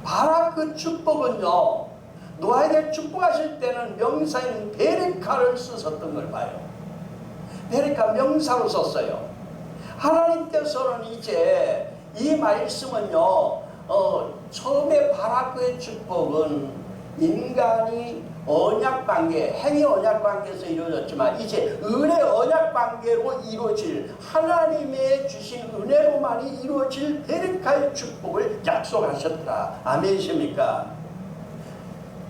바라크 축복은요, 노아에게 축복하실 때는 명사인 베레카를 쓰셨던 걸 봐요. 베레카 명사로 썼어요. 하나님께서는 이제 이 말씀은요, 처음에 바라크의 축복은 인간이 언약관계, 행위 언약관계에서 이루어졌지만 이제 은혜 언약관계로 이루어질, 하나님의 주신 은혜로만이 이루어질 베레카의 축복을 약속하셨더라. 아멘이십니까?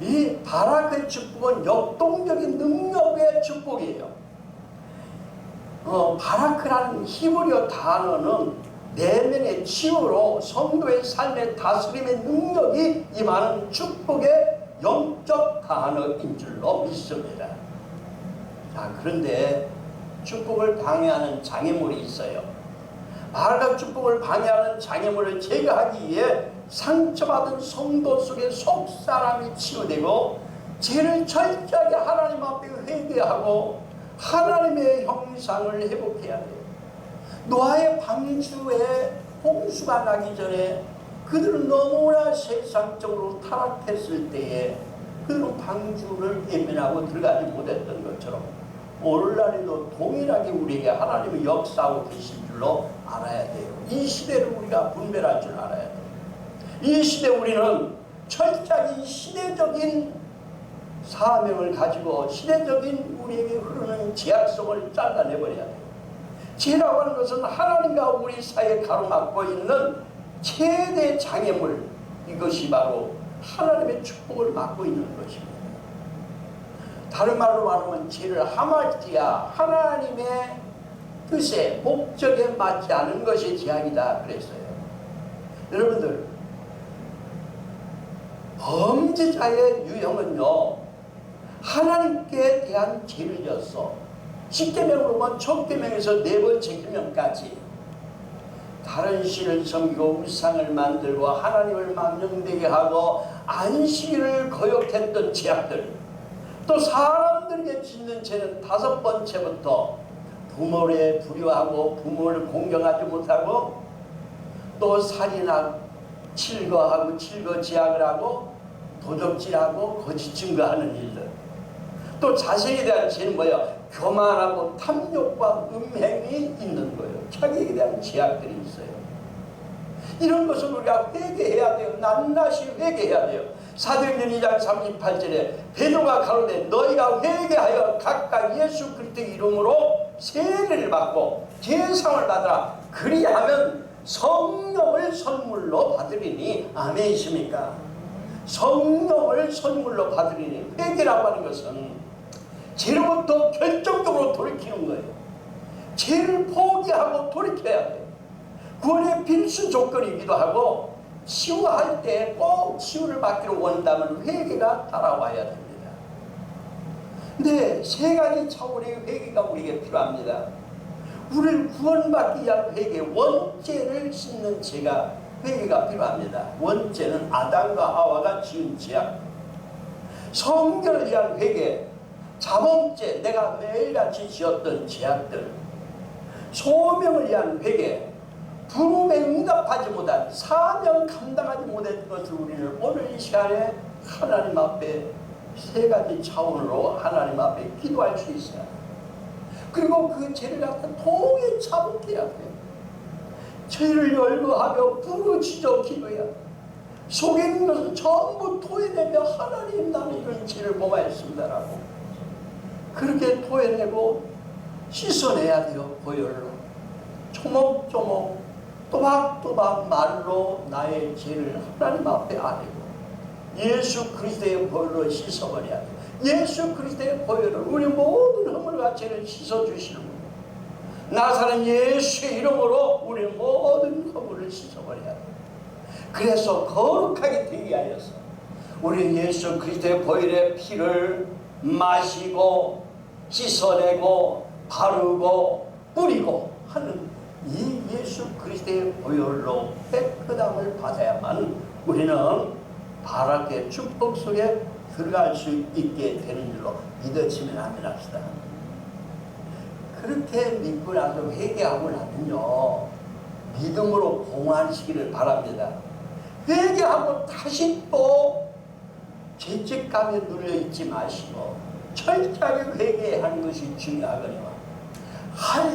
이 바라크의 축복은 역동적인 능력의 축복이에요. 바라크라는 히브리어 단어는 내면의 치유로 성도의 삶의 다스림의 능력이 임하는 축복의 영적 단어인 줄로 믿습니다. 자, 그런데 축복을 방해하는 장애물이 있어요. 바라크 축복을 방해하는 장애물을 제거하기 위해 상처받은 성도 속에 속사람이 치유되고 죄를 철저하게 하나님 앞에 회개하고 하나님의 형상을 회복해야 돼요. 노아의 방주에 홍수가 나기 전에 그들은 너무나 세상적으로 타락했을 때에 그들은 방주를 예민하고 들어가지 못했던 것처럼 오늘날에도 동일하게 우리에게 하나님의 역사하고 계신 줄로 알아야 돼요. 이 시대를 우리가 분별할 줄 알아야 돼요. 이 시대 우리는 철저히 시대적인 사명을 가지고 시대적인 우리에게 흐르는 제약성을 잘라내버려야 돼요. 죄라고 하는 것은 하나님과 우리 사이에 가로막고 있는 최대 장애물, 이것이 바로 하나님의 축복을 막고 있는 것입니다. 다른 말로 말하면 죄를 하말지야 하나님의 뜻에 목적에 맞지 않은 것이 죄악이다 그랬어요. 여러분들, 범죄자의 유형은요, 하나님께 대한 죄를 졌어. 10계명으로 보면 첫 계명에서 네 번째 계명까지 다른 신을 섬기고 우상을 만들고 하나님을 망령되게 하고 안식일을 거역했던 죄악들, 또 사람들에게 짓는 죄는 5번째부터 부모를 불효하고 부모를 공경하지 못하고 또 살인하고 칠거하고 칠거제약을 하고 도적질하고 거짓 증거하는 일들, 또 자신에 대한 죄는 뭐예요? 교만하고 탐욕과 음행이 있는 거예요. 자기에 대한 죄악들이 있어요. 이런 것을 우리가 회개해야 돼요. 낱낱이 회개해야 돼요. 사도행전 2장 38절에 베드로가 가로되 너희가 회개하여 각각 예수 그리스도의 이름으로 세례를 받고 제사함을 받으라. 그리하면 성령을 선물로 받으리니. 아멘이십니까? 성령을 선물로 받으리니. 회개라고 하는 것은 죄로부터 결정적으로 돌이키는 거예요. 죄를 포기하고 돌이켜야 돼요. 구원의 필수 조건이기도 하고 치유할 때 꼭 치유를 받기로 원한다면 회개가 따라와야 됩니다. 근데 세 가지 차원의 회개가 우리에게 필요합니다. 우리를 구원받기 위한 회개, 원죄를 씻는 죄가 회개가 필요합니다. 원죄는 아담과 하와가 지은 죄악. 성결을 위한 회개, 자범죄, 내가 매일같이 지었던 죄악들. 소명을 위한 회개, 부름에 응답하지 못한 사명 감당하지 못했던 것을 우리는 오늘 이 시간에 하나님 앞에 세 가지 차원으로 하나님 앞에 기도할 수 있어요. 그리고 그 죄를 갖다 통에 자복해야 돼요. 죄를 열거하며 부르짖어 기도해야 돼요. 속에 있는 것을 전부 토해내며 하나님 나는 이런 죄를 범하였습니다라고 그렇게 토해내고 씻어내야 돼요. 보혈로 조목조목 또박또박 말로 나의 죄를 하나님 앞에 아뢰고 예수 그리스도의 보혈로 씻어버려야 돼요. 예수 그리스도의 보혈로 우리 모든 허물과 죄를 씻어주시는 거예요. 나사렛 예수의 이름으로 우리 모든 허물을 씻어버려야 돼요. 그래서 거룩하게 되게 하여서 우리 예수 그리스도의 보혈의 피를 마시고 씻어내고 바르고 뿌리고 하는 이 예수 그리스도의 보혈로 깨끗함을 받아야만 우리는 바라게 축복 속에 들어갈 수 있게 되는 줄로 믿어지면 아멘합시다. 그렇게 믿고 나서 회개하고 나면요 믿음으로 봉하시기를 바랍니다. 회개하고 다시 또 죄책감에 눌려있지 마시고 철저하게 회개하는 것이 중요하거든요.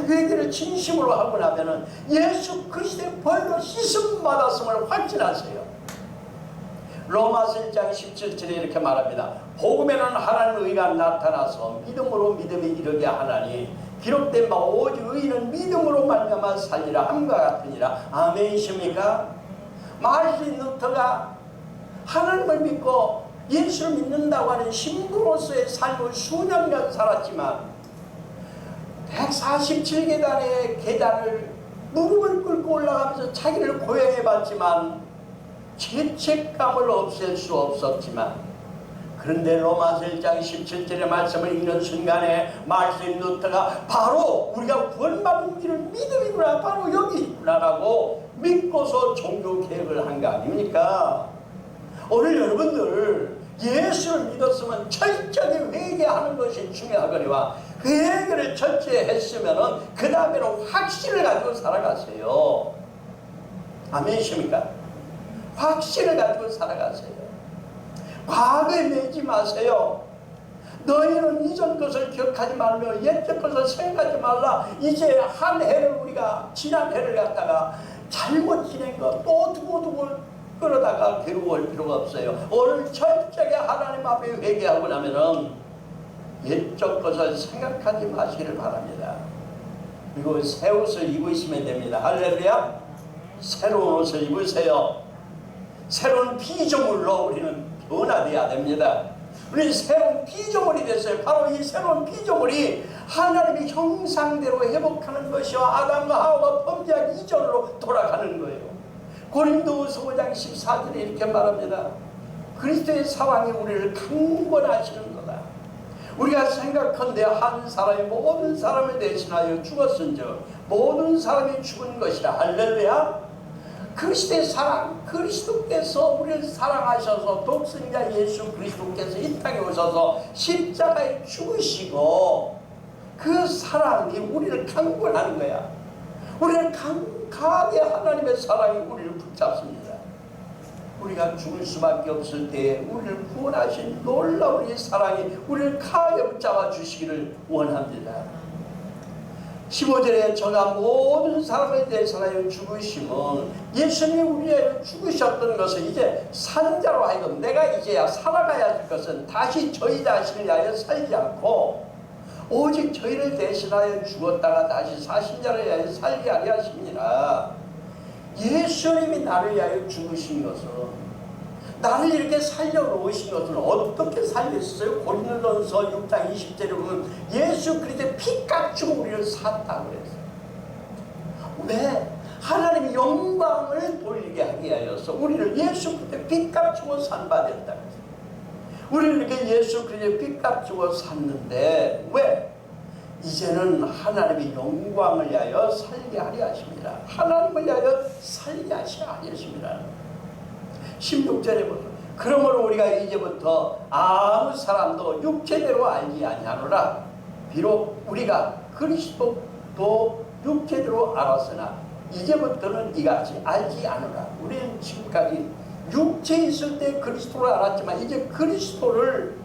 회개를 진심으로 하고 나면은 예수 그리스도의 보혈로 씻음 받았음을 확신하세요. 로마서 1장 17절에 이렇게 말합니다. 복음에는 하나님의 의가 나타나서 믿음으로 믿음에 이르게 하나니 기록된 바 오직 의인은 믿음으로 말미암아 살리라 함과 같으니라. 아멘이십니까? 마르틴 루터가 하나님을 믿고 예수를 믿는다고 하는 신부로서의 삶을 수년간 살았지만 147계단의 계단을 무릎을 꿇고 올라가면서 자기를 고용해봤지만 죄책감을 없앨 수 없었지만 그런데 로마서 1장 17절의 말씀을 읽는 순간에 마르틴 루터가 바로 우리가 구원받는 길은 믿음이구나 바로 여기 있구나라고 믿고서 종교개혁을 한 거 아닙니까? 오늘 여러분들 예수를 믿었으면 철저히 회개하는 것이 중요하거니와 회개를 철저히 했으면 그 다음에는 확신을 가지고 살아가세요. 아멘이십니까? 확신을 가지고 살아가세요. 과거에 매지 마세요. 너희는 이전 것을 기억하지 말며 옛적 것을 생각하지 말라. 이제 한 해를 우리가 지난 해를 갖다가 잘못 지낸 거 또 두고 그러다가 괴로워할 필요가 없어요. 오늘 철저하게 하나님 앞에 회개하고 나면은 옛적 것을 생각하지 마시기를 바랍니다. 그리고 새 옷을 입으시면 됩니다. 할렐루야. 새로운 옷을 입으세요. 새로운 피조물로 우리는 변화되어야 됩니다. 우리 새로운 피조물이 됐어요. 바로 이 새로운 피조물이 하나님의 형상대로 회복하는 것이와 아담과 하와가 범죄한 이전으로 돌아가는 거예요. 고린도후서 5장 14절에 이렇게 말합니다. 그리스도의 사랑이 우리를 강권하시는 거다. 우리가 생각한데 한 사람이 모든 사람을 대신하여 죽었은즉 모든 사람이 죽은 것이라. 할렐루야. 그리스도의 사랑, 그리스도께서 우리를 사랑하셔서 독생자 예수 그리스도께서 이 땅에 오셔서 십자가에 죽으시고 그 사랑이 우리를 강권하는 거야. 우리는 강하게 하나님의 사랑이 우리를 붙잡습니다. 우리가 죽을 수밖에 없을 때에 우리를 구원하신 놀라운 이 사랑이 우리를 가게 붙잡아 주시기를 원합니다. 15절에 저가 모든 사람에 대해서나여 죽으심은 예수님이 우리에 죽으셨던 것은 이제 산자로 하여금 내가 이제야 살아가야 할 것은 다시 저희 자신을 위하여 살지 않고 오직 저희를 대신하여 죽었다가 다시 사신 자를 위하여 살게 하려 하십니다. 예수님이 나를 위하여 죽으신 것은, 나를 이렇게 살려놓으신 것은 어떻게 살렸어요? 고린도전서 6장 20절에 보면 예수 그리스도의 피값주고 우리를 샀다고 그랬어요. 왜? 하나님이 영광을 돌리게 하게 하여서 우리를 예수 그리스도의 피값주고 산받았다. 우리를 이렇게 예수 그리스도의 피값주고 샀는데 왜? 이제는 하나님의 영광을 위하여 살게 하려 하십니다. 하나님을 위하여 살게 하셔야 하십니다. 16절에 보면 그러므로 우리가 이제부터 아무 사람도 육체대로 알지 아니하노라. 비록 우리가 그리스도도 육체대로 알았으나 이제부터는 이같이 알지 않으라. 우리는 지금까지 육체에 있을 때 그리스도를 알았지만 이제 그리스도를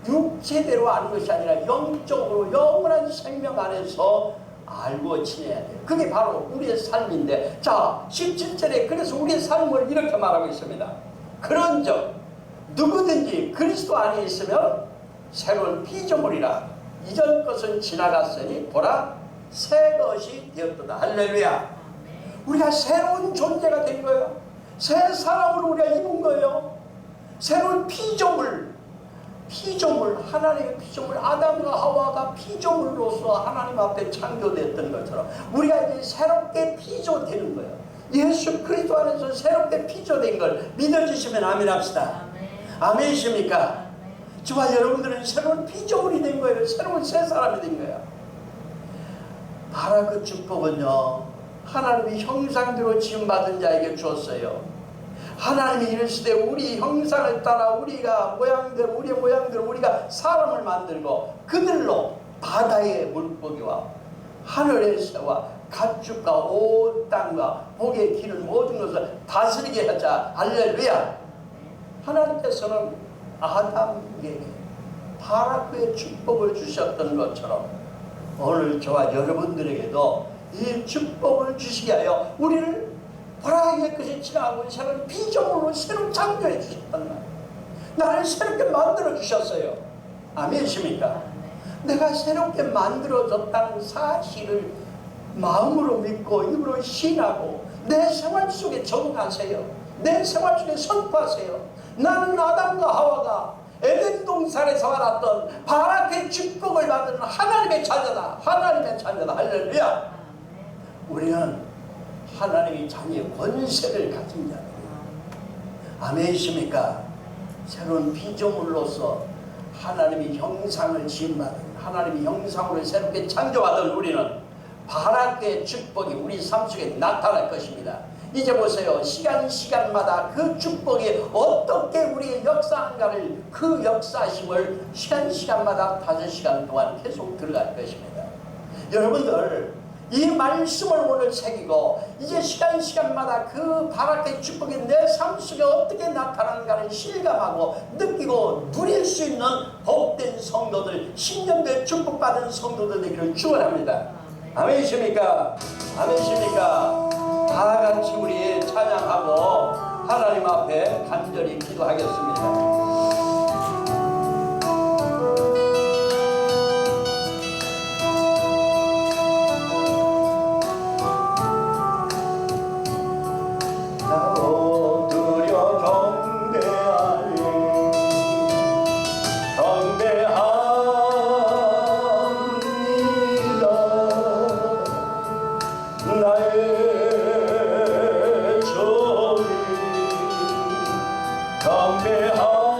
육체대로 아는 것이 아니라 영적으로 영원한 생명 안에서 알고 지내야 돼요. 그게 바로 우리의 삶인데, 자 17절에 그래서 우리의 삶을 이렇게 말하고 있습니다. 그런즉 누구든지 그리스도 안에 있으면 새로운 피조물이라. 이전 것은 지나갔으니 보라 새 것이 되었도다. 할렐루야. 우리가 새로운 존재가 된 거예요. 새 사람으로 우리가 입은 거예요. 새로운 피조물, 하나님의 피조물, 아담과 하와가 피조물로서 하나님 앞에 창조됐던 것처럼 우리가 이제 새롭게 피조되는 거예요. 예수 그리스도 안에서 새롭게 피조된 걸 믿어주시면 아멘 합시다. 아멘이십니까? 저와 여러분들은 새로운 피조물이 된 거예요. 새로운 새 사람이 된 거예요. 바로 그 축복은요, 하나님이 형상대로 지음받은 자에게 주었어요. 하나님이 이르시되 우리 형상을 따라 우리의 모양대로 우리가 사람을 만들고 그들로 바다의 물고기와 하늘의 새와 가축과 온 땅과 복에 기는 모든 것을 다스리게 하자. 할렐루야. 하나님께서는 아담에게 바라크의 축복을 주셨던 것처럼 오늘 저와 여러분들에게도 이 축복을 주시게 하여 우리를 보라의 것이 지나가고 새로운 피조물로 새로 창조해 주셨단 말이에요. 나를 새롭게 만들어 주셨어요. 아멘이십니까? 내가 새롭게 만들어졌다는 사실을 마음으로 믿고 입으로 신하고 내 생활 속에 적응하세요. 내 생활 속에 선포하세요. 나는 아담과 하와가 에덴 동산에서 살았던 바라크의 축복을 받은 하나님의 자녀다. 하나님의 자녀다. 할렐루야. 우리는 하나님의 자녀의 권세를 가진 자들이에요. 아멘이십니까? 새로운 피조물로서 하나님의 형상을 지음받은, 하나님의 형상으로 새롭게 창조받은 우리는 바라크의 축복이 우리 삶 속에 나타날 것입니다. 이제 보세요. 시간마다 그 축복이 어떻게 우리의 역사한가를, 그 역사심을 시간마다 5시간 동안 계속 들어갈 것입니다. 여러분들 이 말씀을 오늘 새기고 이제 시간마다 그 바라크의 축복이 내 삶 속에 어떻게 나타나는가를 실감하고 느끼고 누릴 수 있는 복된 성도들, 10년대 축복받은 성도들 되기를 축원합니다. 아멘이십니까? 아멘이십니까? 다 같이 우리 찬양하고 하나님 앞에 간절히 기도하겠습니다. 경배하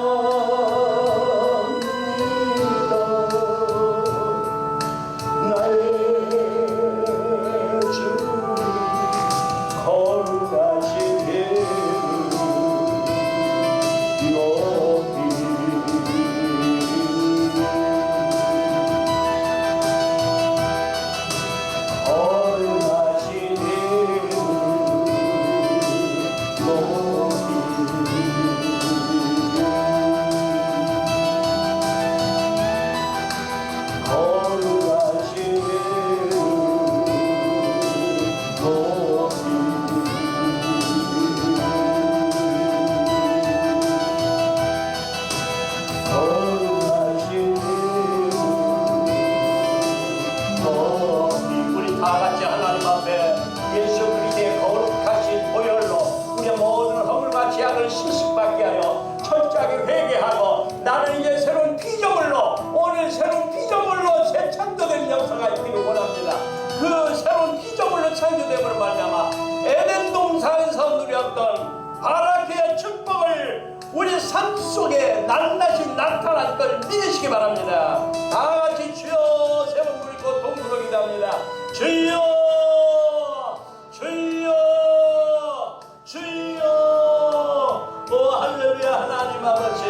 속에 낱낱이 나타날 걸 믿으시기 바랍니다. 다 같이 주여 세 번 부르고 동부로 기도합니다. 주여 주여 주여. 오 할렐루야. 하나님 아버지,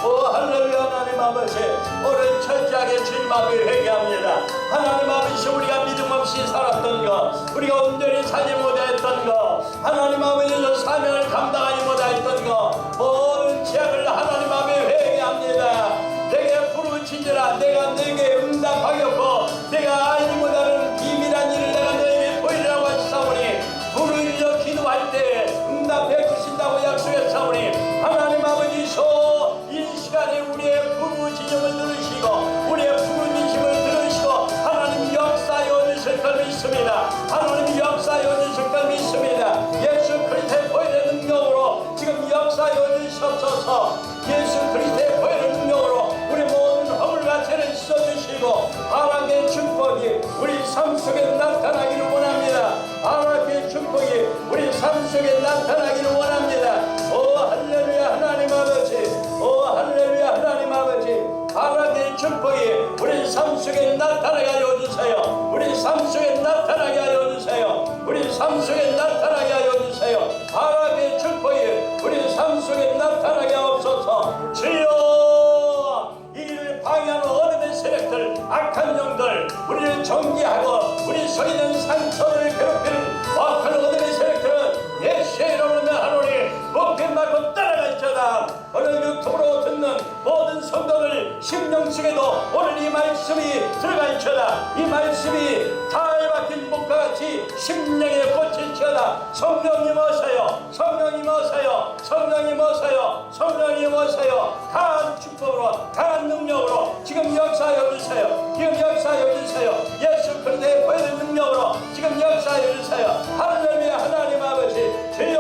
오 할렐루야. 하나님 아버지, 오늘 철저하게 주님 앞에 회개합니다. 하나님 아버지, 우리가 믿음 없이 살았던 것, 우리가 온전히 살지 못했던 것, 하나님 아버지 저 사명을 감당하지 못했던 것, 모든 죄악을 하나님 앞에 회개합니다. 내게 부르짖으라. 내가 내게 응답하겠고 내가 알지 못하는 비밀한 일을 내가 너에게 보이라고 하시사오니, 부르짖어 기도할 때 응답해 주신다고 약속했사오니, 하나님 아버지서 이 시간에 우리의 부르짖음을 들으시고 우리의 부르짖음을 들으시고 하나님 역사여 주실 걸 믿습니다. 하나님 역사여 주실 걸 믿습니다. 예수 그리스도의 보혈의 능력으로 지금 역사여 주시옵소서. 예수 그리스도의 보혈의 능력으로 우리 모든 허물과 죄를 씻어주시고 하나님의 축복이 우리 삶 속에 나타나기를 원합니다. 하나님의 축복이 우리 삶 속에 나타나기를 원합니다. 오 할렐루야. 하나님 아버지, 오 할렐루야. 하나님 아버지, 하나님의 축복이 우리 삶 속에 나타나게 하여 주세요. 우리 삶 속에 나타나게 하여 주세요. 우리 삶 속에 나타나게 하여 주세요. 하나님의 축복이 우리 삶 속에 나타나게 하옵소서. 주여, 이를 방해하는 어둠의 세력들, 악한 영들, 우리를 정죄하고 우리 속에 있는 상처를 괴롭히는 악한 어둠의 세력들은 예수의 이름으로 하노니 목표 맞고 따라갈지어다. 오늘 유튜브로 듣는 모든 성도들 심령 속에도 오늘 이 말씀이 들어갈지어다. 이 말씀이 달 박힌 목과 같이 심령에 꽂힐지어다. 성령님 오세요. 성령님 오세요. 성령님 오세요. 성령님 오세요. 강한 축복으로 강한 능력으로 지금 역사해 주세요. 지금 역사해 주세요. 예수 그리스도의 보혈의 능력으로 지금 역사해 주세요. 할렐루야. 하나님 아버지, 주여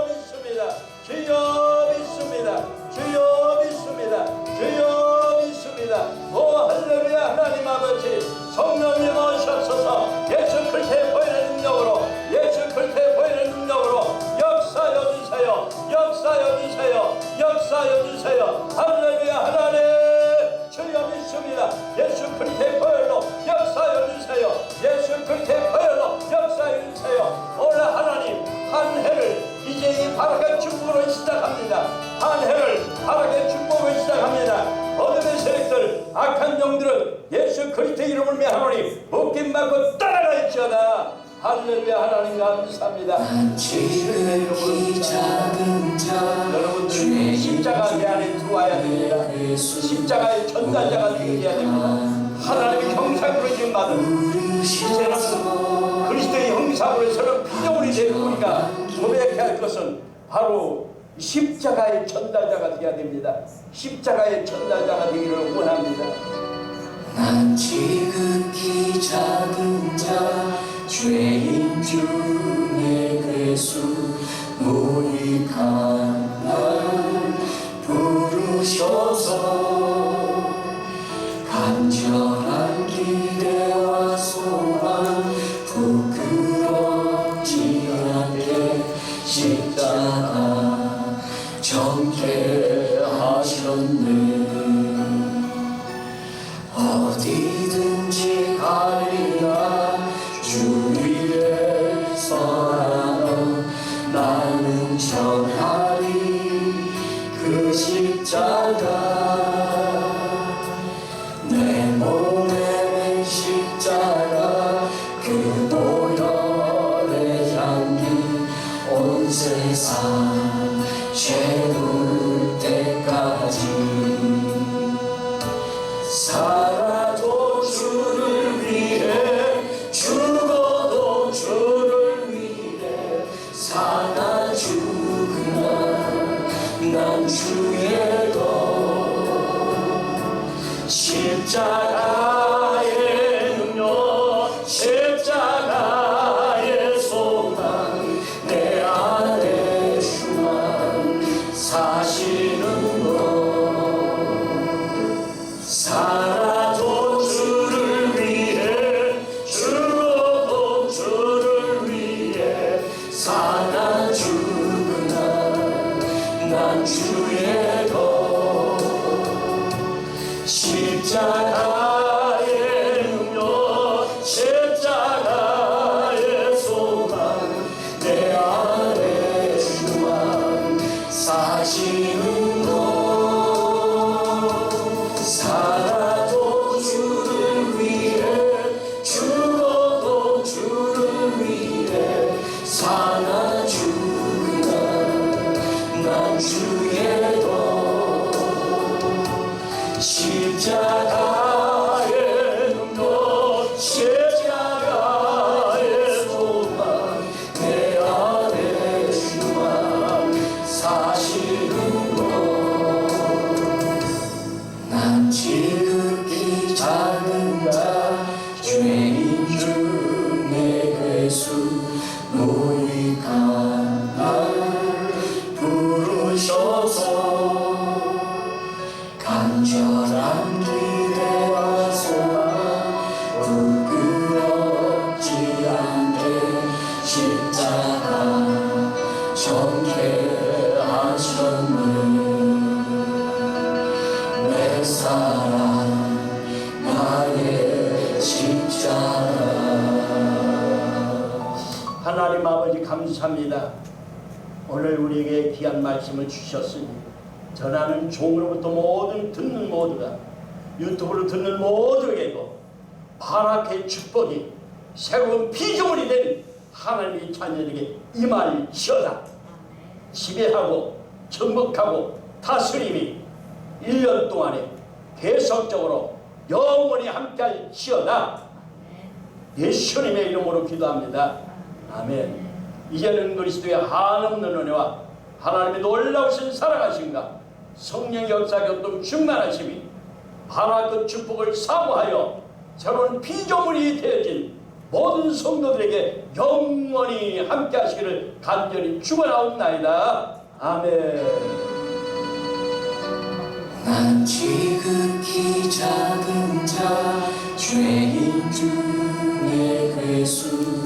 믿습니다. 주여 믿습니다. 주여 믿습니다. 주여 믿습니다. 오 할렐루야. 하나님 아버지, 성령님 오셔서 예수 그리스도의 보혈의 능력으로, 예수 그리스도의 보혈의 능력으로 역사여 주세요. 역사여 주세요. 역사여 주세요. 할렐루야. 하나님 주여 믿습니다. 예수 그리스도의 보혈로 역사여 주세요. 예수 그리스도의 보혈로 역사여 주세요. 오늘 하나님 한 해를 이제 이 바락의 축복으로 시작합니다. 한 해를 바락의 축복으로 시작합니다. 어둠의 세력들, 악한 영들은 예수 그리스도의 이름을 명하노니 묶임 받고 따라갈지어다. 할렐루야. 하나님 감사합니다. 여러분들 십자가 내 안에 들어와야 됩니다. 십자가의 전달자가 되어야 됩니다. 하나님의 형상으로 지금 받은 이제는 그리스도의 형상으로 서로 피조물이 되고 우리가 고백해야 할 것은 바로 십자가의 전달자가 되어야 됩니다. 십자가의 전달자가 되기를 원합니다. 난 지극히 작은 자 죄인 중에 괴수 무익한 날 부르셔서 간절한 기대와 소망 부끄럽지 않게 십자가 정케하셨네. 어디든지 가리라 주 위에 서라도 나는 전하리 그 십자가. 내 몸에 십자가 그 보혈의 향기 온 세상 채울 때까지 살아도 주를 위해 죽어도 주를 위해 사나 죽으나 난 주의 것. 십자가의 능력 십자가의 소망 내 안에 주만 사시는 것. 살아도 주를 위해 죽어도 주를 위해 사나 죽으나 난 주의 것. 십자가의 능력 십자가의 소망 내 안에 주만 사시는 것 살아도 주를 위해 죽어도 주를 위해 사나 죽으나 난 주의 것 십자가의 능력 십자가의 소망 내 안에 주만 사시는 것 난 지극히 작은 자 죄인 중 내 괴수 노익한 날 부르셔서 간절한 기대와 소망 부끄럽지 않게 십자가 전개하셨네 내 사랑 나의 십자가 하나님 아버지 감사합니다. 오늘 우리에게 귀한 말씀을 주셨으니 전하는 종으로부터 모든 듣는 모두가 유튜브로 듣는 모두에게도 바라케의 축복이 새로운 피조물이 된 하나님의 자녀에게 임할지어다. 지배하고 정복하고 다스림이 1년 동안에 계속적으로 영원히 함께할지어다. 예수님의 이름으로 기도합니다. 아멘. 이제는 그리스도의 한없는 은혜와 하나님의 놀라우신 사랑하심과 성령의 역사 교통 충만하심이 바라크 축복을 사모하여 새로운 피조물이 되어진 모든 성도들에게 영원히 함께 하시기를 간절히 축원하옵나이다. 아멘. 난 지극히 작은 자 죄인 중 내 괴수